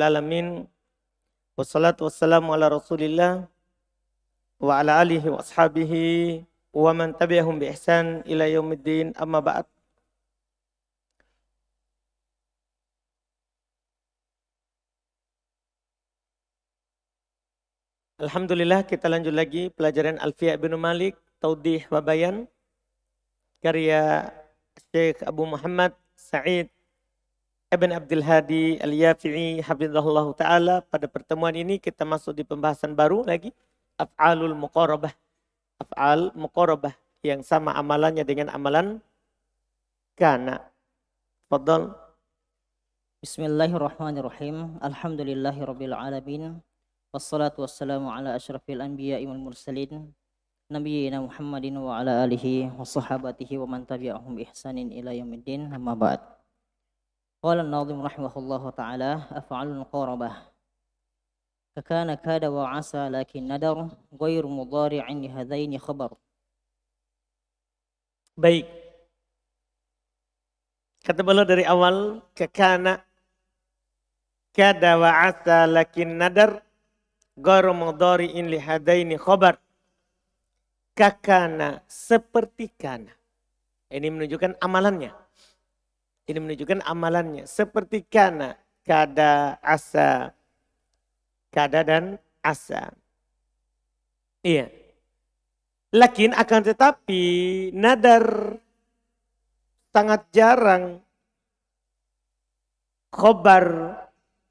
Alamin. Wassalatu wassalamu ala Rasulillah wa ala alihi wa ashabihi wa man tabi'ahum bi ihsan ila yaumiddin, amma ba'd. Alhamdulillah, kita lanjut lagi pelajaran Alfiya bin Malik Taudih wa Bayan karya Syekh Abu Muhammad Sa'id Ibn Abdul Hadi Al-Yafi'i hafizahullah ta'ala. Pada pertemuan ini kita masuk di pembahasan baru lagi, af'alul muqarabah. Af'al muqarabah yang sama amalannya dengan amalan kana. Fadal. Bismillahirrahmanirrahim. Alhamdulillahirabbil alamin. Wassalatu wassalamu ala asyrafil anbiya'i wal mursalin nabiyyina Muhammadin wa ala alihi wa sahabatihi wa man tabi'ahum bi ihsanin ila yaumiddin, amma ba'd. Qala an-nadhim rahimahullahu ta'ala af'alul muqarabah kakana kada wa asa lakin nadar ghairu mudhari'in li hadaini khabar. Baik. Kata beliau dari awal, kakana kada wa asa lakin nadar ghairu mudhari'in li hadaini khabar. Kakana seperti kana. Ini menunjukkan amalannya. Ini menunjukkan amalannya. Seperti kana, kada, asa. Kada dan asa. Iya. Lakin akan tetapi nadar sangat jarang. Khobar.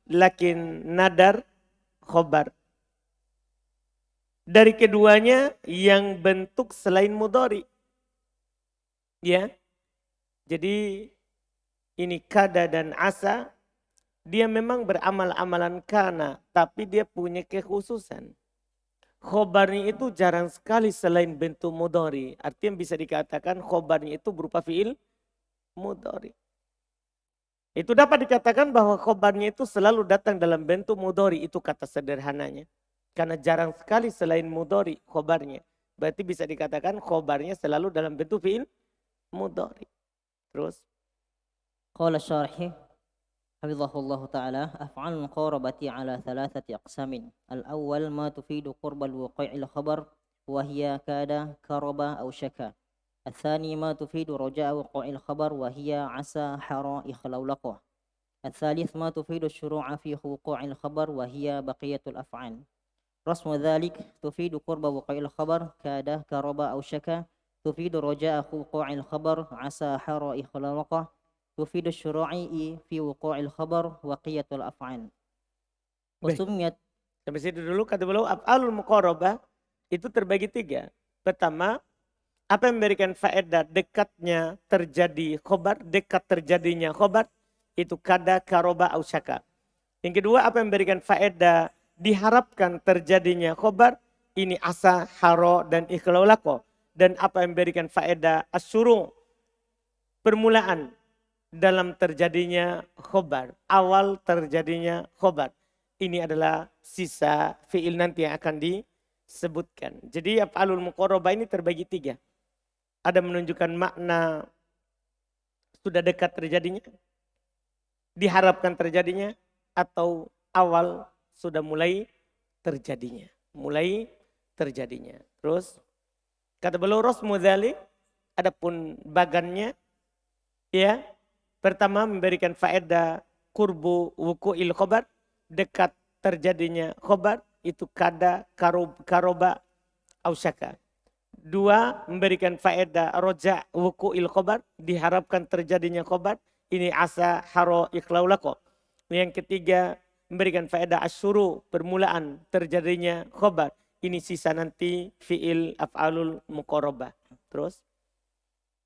Lakin nadar khobar. Dari keduanya yang bentuk selain mudhari. Ya. Jadi ini kada dan asa, dia memang beramal-amalan kana, tapi dia punya kekhususan. Khobarnya itu jarang sekali selain bentuk mudhari. Artinya bisa dikatakan khobarnya itu berupa fiil mudhari. Itu dapat dikatakan bahwa khobarnya itu selalu datang dalam bentuk mudhari, itu kata sederhananya. Karena jarang sekali selain mudhari khobarnya. Berarti bisa dikatakan khobarnya selalu dalam bentuk fiil mudhari. Terus. Qala syarih hafizahullahu ta'ala af'al muqarabati ala thalathati aqsamin. Al-awwal ma tufidu qurbal wuqi'il khabar wa hiya kada karaba aw shaka. الثاني ما تفيد رجاء وقوع الخبر وهي عسى حرى إخلولقه. الثالث ما تفيد الشروع في وقوع الخبر وهي بقية الأفعال. رسم ذلك تفيد قرب وقوع الخبر كاد كرب أو شكا. تفيد رجاء وقوع الخبر عسى حرى إخلولقه. تفيد الشروع في وقوع الخبر وقية الأفعال. وسميت. Sampai situ dulu. Kata beliau af'alul muqarabah itu terbagi tiga. Pertama, apa yang memberikan faedah dekatnya terjadi khobar, dekat terjadinya khobar, itu kada, karoba, au syaka. Yang kedua, apa yang memberikan faedah diharapkan terjadinya khobar, ini asa, haro, dan ikhlaulako. Dan apa yang memberikan faedah asyuru, permulaan dalam terjadinya khobar, awal terjadinya khobar. Ini adalah sisa fiil nanti yang akan disebutkan. Jadi af'alul muqarabah ini terbagi tiga. Ada menunjukkan makna sudah dekat terjadinya, diharapkan terjadinya, atau awal sudah mulai terjadinya. Mulai terjadinya. Terus kata beliau rasmu dzalik, adapun bagannya, ya, pertama memberikan faedah qurbu wuqu'il khobar, dekat terjadinya khobar, itu kada, karoba, au syaka. Dua, memberikan faedah roja wuqu'il khobar, diharapkan terjadinya khobar, ini asa, haro, ikhlaulako. Yang ketiga, memberikan faedah asyuru, permulaan terjadinya khobar, ini sisa nanti fiil af'alul muqarabah. Terus.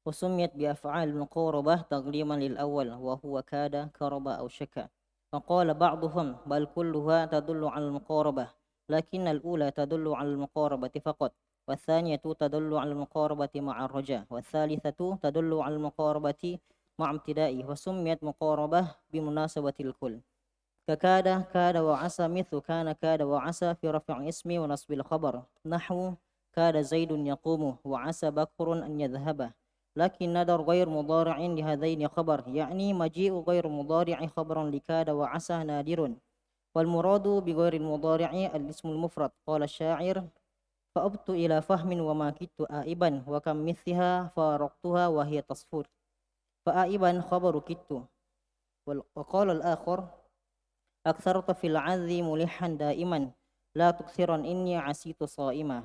وسميت بأفعال المقاربة تقديما للأول وهو كاد كرب أو شكا. فقال بعضهم بل كلها تدل على المقاربة لكن الأولى تدل على المقاربة فقط والثانية تدل على المقاربة مع الرجاء والثالثة تدل على المقاربة مع امتدائه وسميت مقاربة بمناسبة الكل ككاد كاد وعسى مثل كان كاد وعسى في رفع اسم ونصب الخبر نحو كاد زيد يقوم وعسى بكر أن يذهب. لكن ندر غير مضارع لهذين خبر يعني مجيء غير مضارع خبرا لكاد وعسى نادر والمراد بغير المضارع الاسم المفرد. قال الشاعر فأبت إلى فهم وما كدت آئبا وكم مثلها فارقتها وهي تصفر. فآئبا خبر كدت. وقال الآخر أكثرت في العذ ملحا دائما لا تكثرا إني عسيت صائما.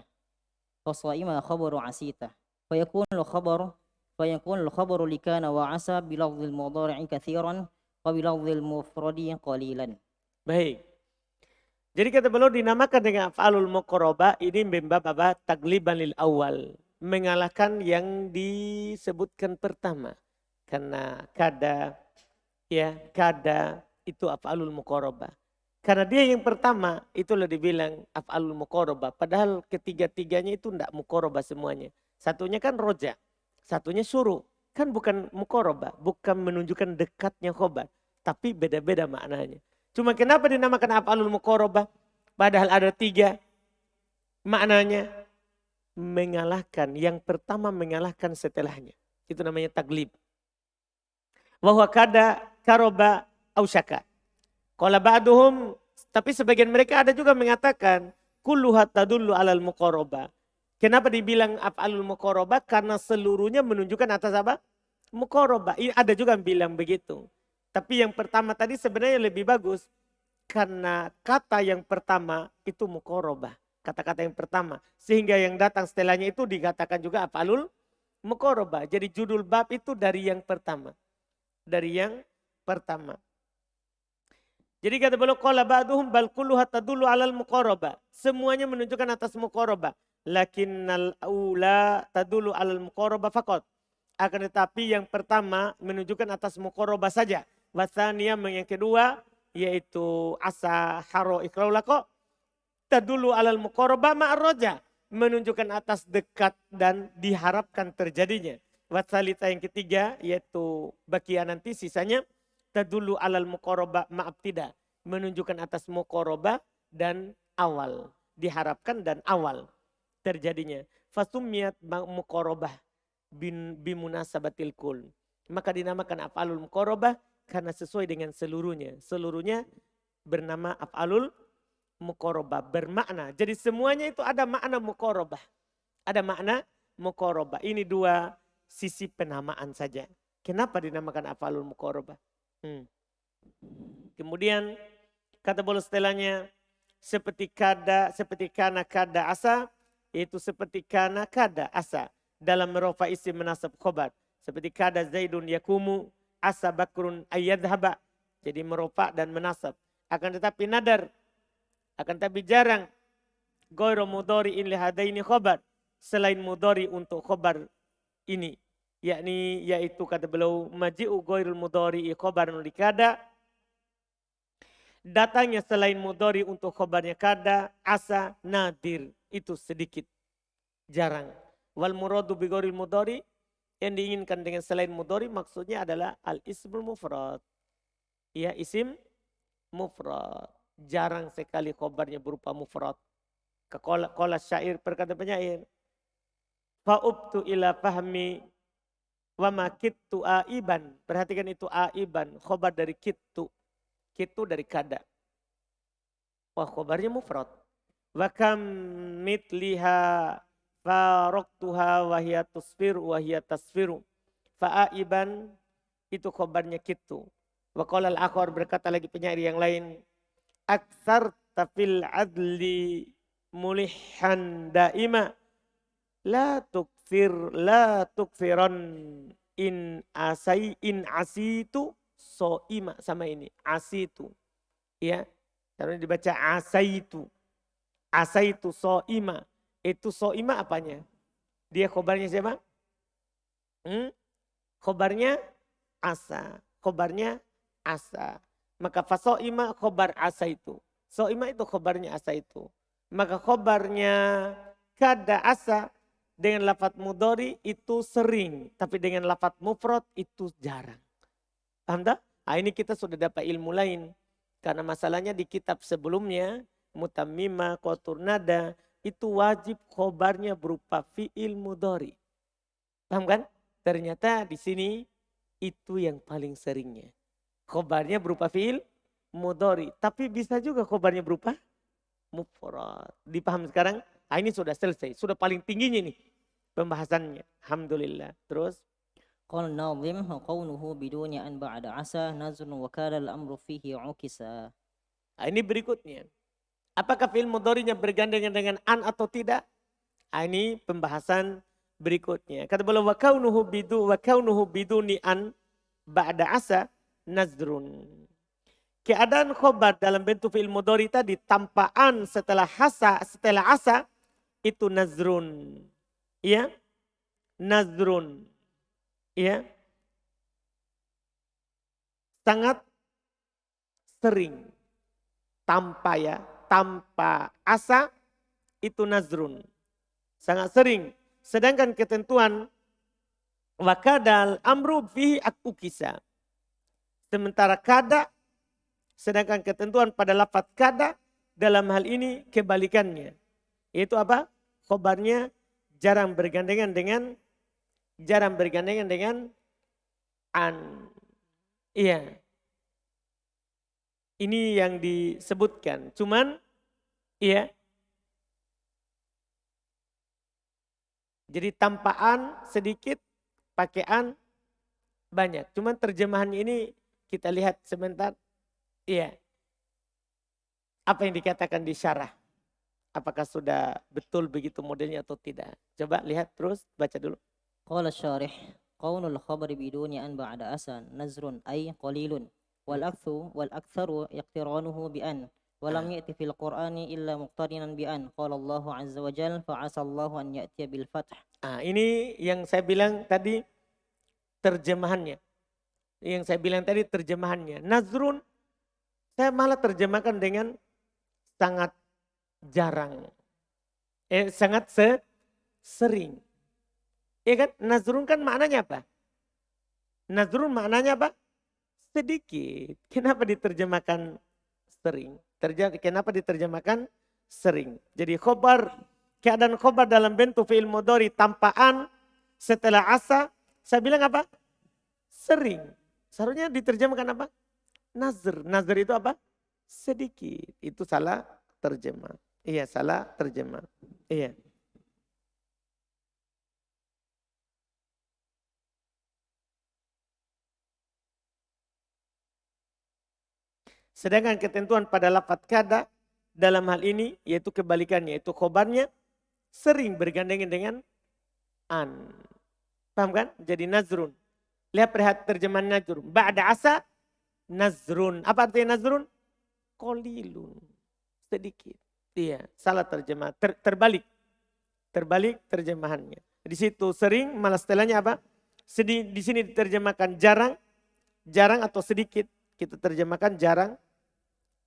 فصائما خبر عسيته. فيكون الخبر لكان وعسى بلفظ المضارع كثيرا وبلفظ المفرد قليلا. Baik. Jadi kata beliau dinamakan dengan af'alul muqarabah ini membab apa? Tagliban lil awal. Mengalahkan yang disebutkan pertama. Karena kada itu af'alul muqarabah. Karena dia yang pertama itulah dibilang af'alul muqarabah. Padahal ketiga-tiganya itu tidak muqarabah semuanya. Satunya kan roja, satunya suruh. Kan bukan muqarabah, bukan menunjukkan dekatnya khobar. Tapi beda-beda maknanya. Cuma kenapa dinamakan af'alul muqarabah? Padahal ada tiga maknanya. Mengalahkan, yang pertama mengalahkan setelahnya. Itu namanya taglib. Wahwa kada karoba ausyaka. Qala ba'duhum, tapi sebagian mereka ada juga mengatakan kulluha tadullu alal muqarabah. Kenapa dibilang af'alul muqarabah? Karena seluruhnya menunjukkan atas apa? Muqarabah. Ada juga yang bilang begitu. Tapi yang pertama tadi sebenarnya lebih bagus. Karena kata yang pertama itu muqarabah. Kata-kata yang pertama. Sehingga yang datang setelahnya itu dikatakan juga af'alul muqarabah. Jadi judul bab itu dari yang pertama. Dari yang pertama. Jadi kata beliau qala ba'duhum bal kulluha tadullu 'alal muqarabah. Semuanya menunjukkan atas muqarabah. Lakinnal aula tadullu 'alal muqarabah faqat. Akan tetapi yang pertama menunjukkan atas muqarabah saja. Wasaniya yang kedua yaitu asa haro ikraulako tadullu 'alal muqarabah ma'ar roja. Menunjukkan atas dekat dan diharapkan terjadinya. Wasalita yang ketiga yaitu bakia nanti sisanya tadullu 'alal muqarabah ma'abtida. Menunjukkan atas muqarabah dan awal. Diharapkan dan awal terjadinya. Fasumiyat muqarabah bimunasabatil kul. Maka dinamakan af'alul muqarabah karena sesuai dengan seluruhnya. Seluruhnya bernama af'alul muqarabah. Bermakna. Jadi semuanya itu ada makna muqarabah. Ada makna muqarabah. Ini dua sisi penamaan saja. Kenapa dinamakan af'alul muqarabah? Kemudian kata beliau setelahnya seperti kana kada asa, yaitu seperti kana kada asa dalam merofa isim menasab khobar. Seperti kada zaidun yakumu asa bakrun ayyadhaba. Jadi merofa dan menasab. Akan tetapi nadar, akan tetapi jarang ghairu mudhari'in li hadaini khobar. Selain mudhari untuk khobar ini. Yaitu kata beliau maji'u ghairul mudhari'i khobarun li kada. Datangnya selain mudhari untuk khobarnya kada, asa, nadir. Itu sedikit, jarang. Wal muradu bi ghairil mudhari, yang diinginkan dengan selain mudhari maksudnya adalah al-ismul mufrad. Ya, isim mufrad. Jarang sekali khobarnya berupa mufrad. Qala syair, berkata penyair. Fa'ubtu ila fahmi wa ma kittu aiban. Perhatikan itu aiban, khobar dari kittu. Kittu dari kada. Wah, khobarnya mufrad. Wa kam mitliha faraqtuha wa hiya tusfiru wa hiya tasfiru. Fa'aiban itu khobarnya kittu. Wa qala al-akhar, berkata lagi penyair yang lain. Aksar tafil adli mulihan daima. La tukfiran in asitu so'ima. Sama ini, asitu. Ya, karena dibaca asaitu. Asaitu so'ima. Itu so'ima apanya? Dia khobarnya siapa? Khobarnya asa. Khobarnya asa. Maka faso'ima khobar asa itu. So'ima itu khobarnya asa itu. Maka khobarnya kada asa dengan lafadz mudhari itu sering. Tapi dengan lafadz mufrad itu jarang. Paham tak? Nah, ini kita sudah dapat ilmu lain. Karena masalahnya di kitab sebelumnya, mutammimah, qatur nada, itu wajib khobarnya berupa fi'il mudhari. Paham kan? Ternyata di sini itu yang paling seringnya. Khobarnya berupa fi'il mudhari. Tapi bisa juga khobarnya berupa mufrad. Dipaham sekarang? Nah, ini sudah selesai. Sudah paling tingginya nih pembahasannya. Alhamdulillah. Terus? قال الناظم وقوله بدون أن بعد عسى نزر وكان الأمر فيه عكسا. Nah, ini berikutnya. Apakah fi'il mudhari'nya bergandengan dengan an atau tidak? Nah, ini pembahasan berikutnya. Kata beliau wa kaunuhu biduni an ba'da asa nazrun. Keadaan khobar dalam bentuk fi'il mudhari tadi tanpa an setelah asa itu nazrun. Ya? Nazrun. Ya? Sangat sering. Tanpa asa itu nazrun. Sangat sering. Sedangkan ketentuan wakadal amru fihi ukisa. Sementara kada, sedangkan ketentuan pada lafaz kada dalam hal ini kebalikannya. Yaitu apa? Khobarnya jarang bergandengan dengan an. Iya. Ini yang disebutkan. Cuman, iya. Jadi tampaan sedikit, pakaian banyak. Cuman terjemahan ini kita lihat sebentar. Iya. Apa yang dikatakan di syarah? Apakah sudah betul begitu modelnya atau tidak? Coba lihat terus, baca dulu. قال الشارح قول الخبر بدون أن بعد أسى نزر أي قليل والأكثر يقترانه بأن ولم يأتي في القرآن إلا مقترنا بأن قال الله عز وجل فعسى الله أن يأتي بالفتح. Ini yang saya bilang tadi terjemahannya. Nazrun saya malah terjemahkan dengan sangat jarang. Sangat sering. Ya kan? Nazrun kan maknanya apa? Nazrun maknanya apa? Sedikit. Kenapa diterjemahkan sering? Kenapa diterjemahkan sering? Jadi keadaan khobar dalam bentuk fi'il mudhari tanpa an setelah asa, saya bilang apa? Sering. Seharusnya diterjemahkan apa? Nazr. Nazr itu apa? Sedikit. Itu salah terjemah. Iya, salah terjemah. Iya. Sedangkan ketentuan pada lafaz kada dalam hal ini yaitu kebalikannya, yaitu khobarnya sering bergandengan dengan an. Paham kan? Jadi nazrun. Lihat terjemahan nazrun. Ba'da asa nazrun. Apa artinya nazrun? Qalilun. Sedikit. Iya, salah terjemah. Terbalik terjemahannya. Di situ sering, malah setelahnya apa? Di sini diterjemahkan jarang atau sedikit. Kita terjemahkan jarang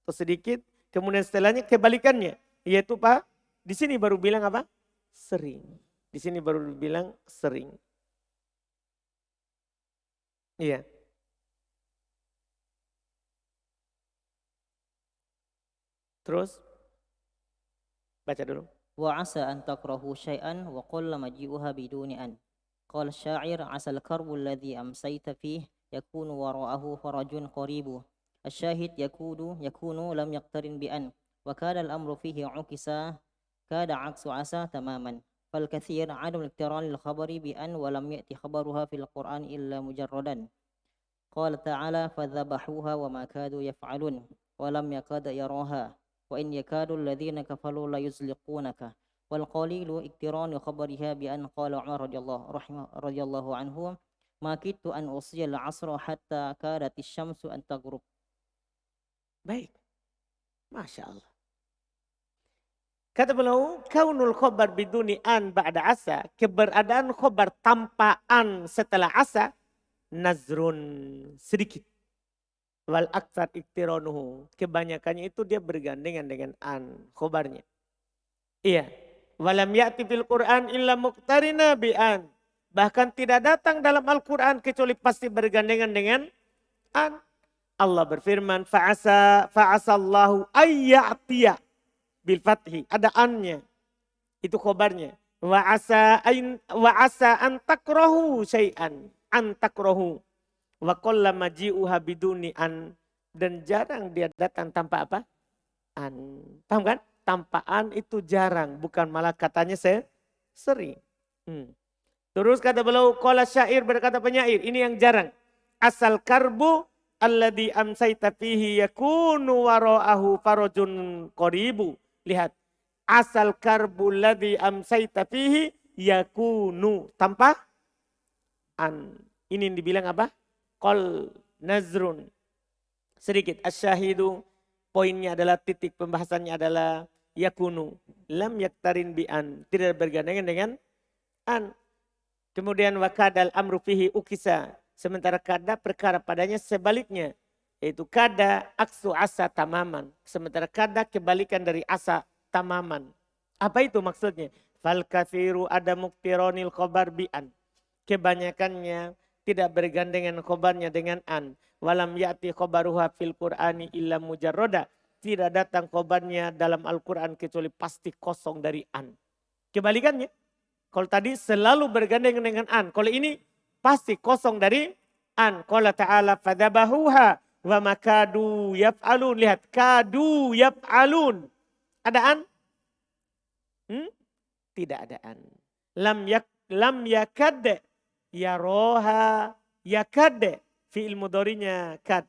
atau sedikit. Kemudian setelahnya kebalikannya. Yaitu Pak, di sini baru bilang apa? Sering. Di sini baru bilang sering. Iya. Terus baca dulu. وعسى أن تكرهوا شيئا وقل مجيئها بدون أن قال الشاعر عسى الكرب الذي أمسيت فيه يكون وراءه فرج قريب الشاهد يكون لم يقترن بأن وكان الأمر فيه عكسا كاد عكس عسى تماما فالكثير عدم الاقتران للخبر بأن ولم يأتي خبرها في القرآن إلا مجردا قال تعالى فذبحوها وما كادوا يفعلون ولم يكاد يراها وإن يكاد الذين كفروا ليزلقونك والقليل اقتران خبرها بأن قال عمر رضي الله عنه ما كدت أن أوصي العصر حتى كادت الشمس أن تغرب. Baik. Masya Allah. Kata beliau, kaunul khobar biduni an ba'da asa, keberadaan khobar tanpa an setelah asa, nazrun, sedikit. Wal aktsar iktiranuhu, kebanyakannya itu dia bergandengan dengan an, khobarnya. Iya. Walam ya'ti fil Qur'an illa muqtarina bi an. Bahkan tidak datang dalam Al-Quran kecuali pasti bergandengan dengan an. Allah berfirman, fa'asallahu ayya'tiya bil fathi. Ada annya. Itu khobarnya. Wa'asa an takrahu syai'an. An takrahu. Wa qalla maji'uha biduni an Dan jarang dia datang tanpa apa? An. Paham kan? Tanpa an itu jarang. Bukan malah katanya sering. Terus kata beliau, qala syair, berkata penyair. Ini yang jarang. Asal karbu alladhi amsayta fihi yakunu wara'ahu farajun qaribu. Lihat. Asal karbu alladhi amsayta fihi yakunu. Tanpa an. Ini yang dibilang apa? Qal nazrun. Sedikit. Asyahidu. Poinnya adalah, titik pembahasannya adalah yakunu. Lam yaktarin bi an. Tidak bergandengan dengan an. Kemudian wakadal amru fihi ukisa. Sementara kada perkara padanya sebaliknya. Yaitu kada aksu asa tamaman. Sementara kada kebalikan dari asa tamaman. Apa itu maksudnya? Fal kathiru ada muktironil khobar bi'an. Kebanyakannya tidak bergandengan khobarnya dengan an. Walam ya'ti khobaruha fil qur'ani illa mujarroda. Tidak datang khobarnya dalam Al-Quran kecuali pasti kosong dari an. Kebalikannya. Kalau tadi selalu bergandengan dengan an. Kalau ini pasti kosong dari an. Qala ta'ala fadabahuha wa makadu yaf'alun. Lihat, kadu yaf'alun. Ada an? Tidak ada an. Lam yakad yaroha yakad. Fi'il mudhari'nya kad.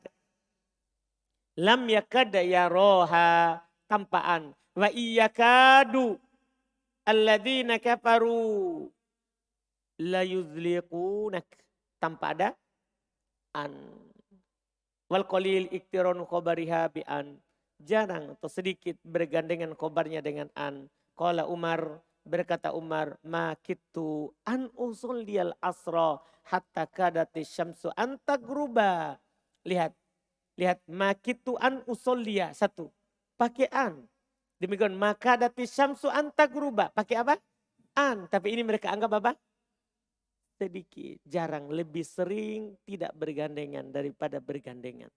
Lam yakad yaroha tanpa an. Wa iyakadu alladzina kafaru la yuzliqunak tanpa ada an. Wal qalil iktiranu khabariha bi an. Jarang atau sedikit bergandengan khobarnya dengan an. Qala Umar, berkata Umar, ma kitu an usalliyal asra hatta kadati syamsu an tagruba. Lihat ma kitu an usollia, satu pakai an. Demikian maka dati syamsu antagruba. Pakai apa? An. Tapi ini mereka anggap apa? Sedikit. Jarang. Lebih sering tidak bergandengan daripada bergandengan.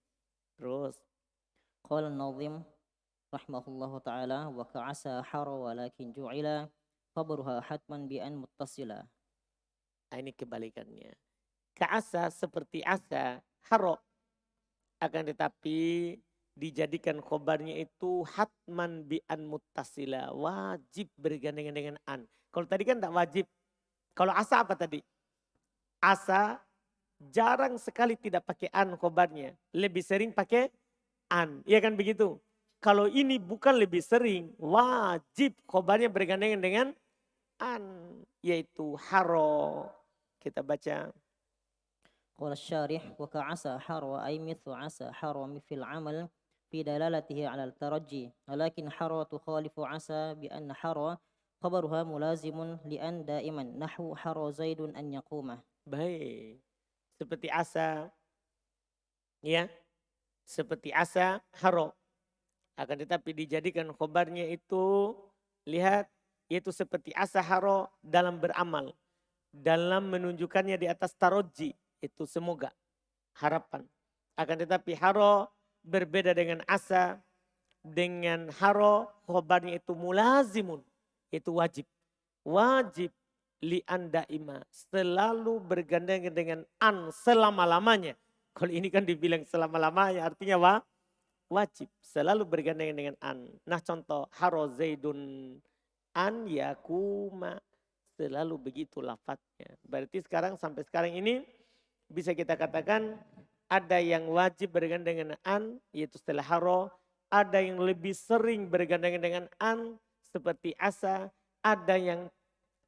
Terus. Qala an-nazim rahimahullahu ta'ala wa ka'asa hara walakin ju'ila khabaruha hatman bi'an muttasila. Nah, ini kebalikannya. Ka'asa seperti asa, haro. Akan tetapi dijadikan khobarnya itu hatman bi'an muttasila. Wajib bergandengan dengan an. Kalau tadi kan tak wajib. Kalau asa apa tadi? Asa jarang sekali tidak pakai an khobarnya. Lebih sering pakai an. Iya kan begitu? Kalau ini bukan lebih sering. Wajib khobarnya bergandengan dengan an. Yaitu haro. Kita baca. قال الشارح وكعسى حر أي مثل عسى حر في العمل في دلالته على الترجي ولكن حر تخالف عسى بأن حر خبرها ملازم لأن دائما نحو حر زيد أن يقوم. Baik. Seperti asa. Ya. Seperti asa haro. Akan tetapi dijadikan khobarnya itu. Lihat. Yaitu seperti asa haro dalam beramal. Dalam menunjukkannya di atas taroji. Itu semoga. Harapan. Akan tetapi haro berbeda dengan asa. Dengan haro khobarnya itu mulazimun. Itu wajib. Wajib li anda ima. Selalu bergandengan dengan an selama-lamanya. Kalau ini kan dibilang selama-lamanya artinya wajib. Selalu bergandengan dengan an. Nah contoh haro zaidun an yakuma. Selalu begitu lafadznya. Berarti sampai sekarang ini bisa kita katakan ada yang wajib bergandengan dengan an, yaitu setelah haro. Ada yang lebih sering bergandengan dengan an, seperti asa. Ada yang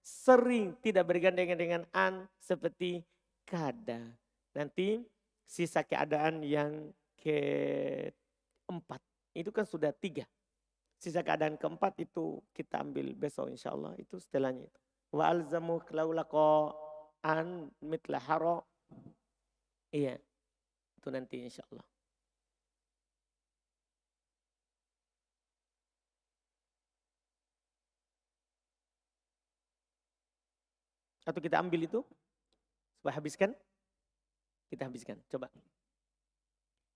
sering tidak bergandengan dengan an, seperti kada. Nanti sisa keadaan yang keempat. Itu kan sudah 3. Sisa keadaan keempat itu kita ambil besok insya Allah. Itu setelahnya itu. Wa alzamu klaulako an mitla haro. Iya, itu nanti insya Allah. Atau kita ambil itu, supaya habiskan. Kita habiskan, coba.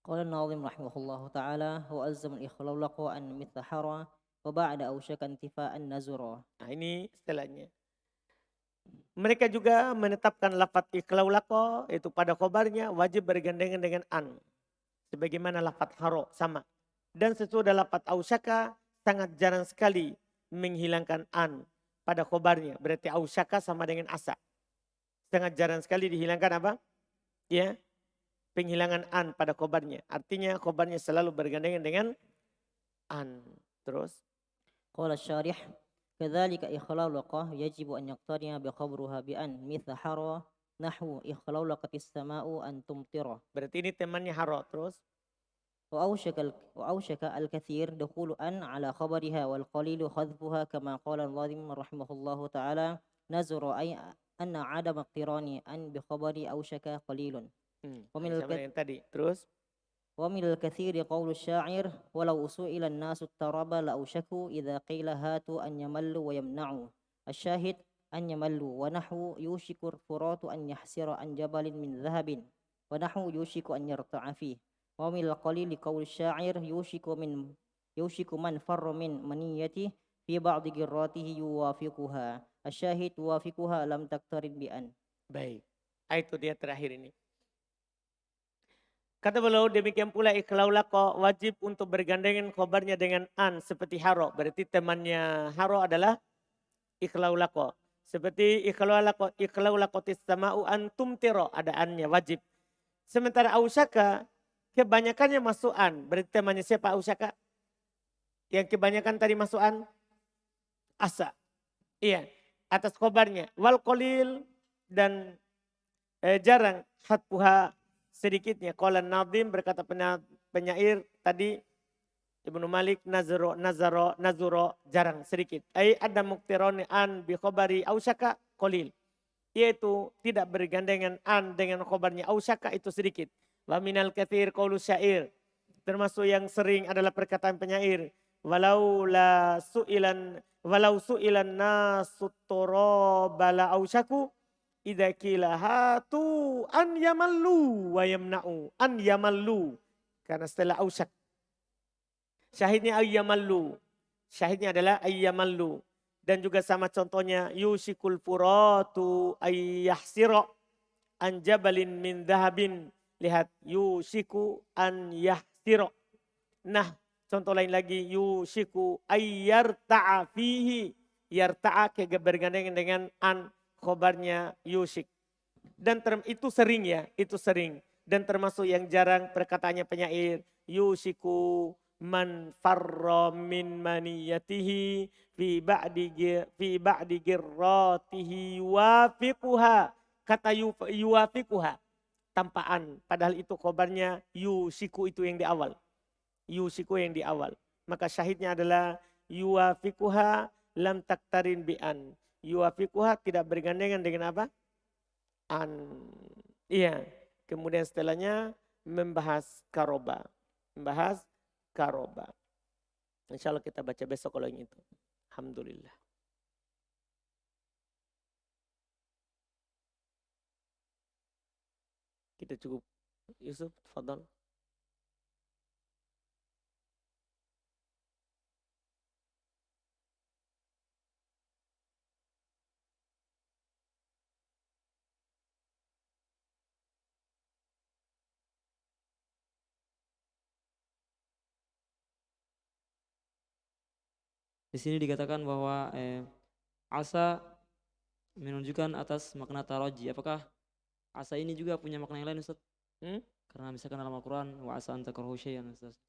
قال الناظم رحمه الله تعالى وألزم الإخلاق أن مثل حرى وبعد أوشك انتفاء النزر. Nah ini setelahnya. Mereka juga menetapkan lafadz ikhlaulako, itu pada khobarnya wajib bergandengan dengan an. Sebagaimana lafaz haro sama. Dan sesudah lafaz ausyaka sangat jarang sekali menghilangkan an pada khobarnya. Berarti ausyaka sama dengan asa. Sangat jarang sekali dihilangkan apa? Ya, penghilangan an pada khobarnya. Artinya khobarnya selalu bergandengan dengan an. Terus? قال الشارح كذلك إخلالق يجب أن يقترن بخبرها بأن مثل حرى نحو إخلولقت السماء أن تمطر. Berarti ini temannya haro. Terus? وأوشك الكثير دخول أن على خبرها والقليل حذفها كما قال الناظم رحمه الله تعالى نزر أي أن عدم اقتران أن بخبر أوشك قليل. ومن Sama dengan tadi. Terus? ومن الكثير قول الشاعر ولو سئل الناس التراب لأوشكوا إذا قيل هاتوا أن يملوا ويمنعوا. الشاهد أن يملوا ونحو يوشك الفرات أن يحسر عن جبل من ذهب ونحو يوشك أن يرتع فيه. ومن القليل قول الشاعر يوشك من فر من منيته في بعض جراته يوافقها. الشاهد يوافقها لم تقترن بأن. Baik. Itu dia terakhir ini. Kata beliau demikian pula ikhlaulako wajib untuk bergandengan khobarnya dengan an seperti haro. Berarti temannya haro adalah ikhlaulako. Seperti ikhlaulako tissama'u antum tiro. Ada annya wajib. Sementara ausyaka kebanyakannya masuk an. Berarti temannya siapa ausyaka? Yang kebanyakan tadi masuk an? Asa. Iya. Atas khobarnya. Wal kolil dan jarang hatpuha sedikitnya. Qala Nadhim berkata penyair tadi Ibnu Malik nazuro jarang sedikit. Ai ada muktironi an bi khobari ausyaka qalil. Yaitu tidak bergandengan an dengan khobarnya ausyaka itu sedikit. Wa minal katsir qaulu syair. Termasuk yang sering adalah perkataan penyair. Walau su'ilan nasut bala ausyaku idza qila hatu an yamallu wa yamna'u. An yamallu. Karena setelah ausyak. Syahidnya ayyamallu. Syahidnya adalah ayyamallu. Dan juga sama contohnya yushikul furatu ayyahsira an jabalin min dhahabin. Lihat yushiku an yahsira. Nah, contoh lain lagi yushiku ayyarta'a fihi. Yarta'a bergandengan dengan an khobarnya yushik. Dan itu sering ya, itu sering. Dan termasuk yang jarang perkataannya penyair. Yushiku man farra min maniyatihi fi ba'di girratihi yuwafiquha. Kata yuwafiquha. Tampaan. Padahal itu khobarnya yushiku itu yang di awal. Yushiku yang di awal. Maka syahidnya adalah yuwafiquha lam taktarin bi'an. Yuwafiquha tidak bergandengan dengan apa? An. Iya. Kemudian setelahnya membahas karoba. Membahas karoba. Insya Allah kita baca besok kalau yang itu. Alhamdulillah. Kita cukup. Yusuf, tafadhal. Di sini dikatakan bahwa asa menunjukkan atas makna taraji. Apakah asa ini juga punya makna yang lain, Ustaz? Karena misalkan dalam Al-Quran wa asa an takrahu syai'an, Ustaz.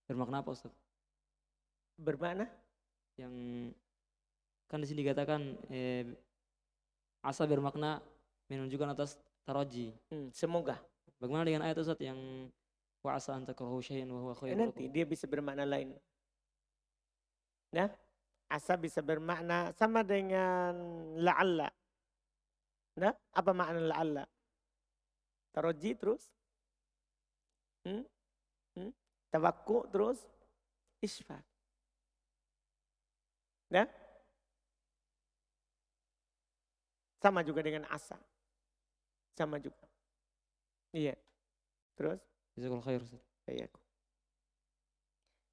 Bermakna apa, Ustaz? Bermakna? Yang kan di sini dikatakan asa bermakna menunjukkan atas taraji. Semoga. Bagaimana dengan ayat, Ustaz, yang wa asa an takrahu syai'an wa huwa khairun lakum? Nanti dia bisa bermakna lain. Ya, asa bisa bermakna sama dengan la'alla. Nah, apa makna la'alla? Taroji terus? Tawakku terus? Isfaq. Ya? Sama juga dengan asa. Sama juga. Iya. Terus? Jazakallahu khair, Ustaz.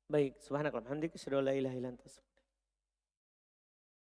Baik, subhanakallah, hamdika, asyhadu an la ilaha illa anta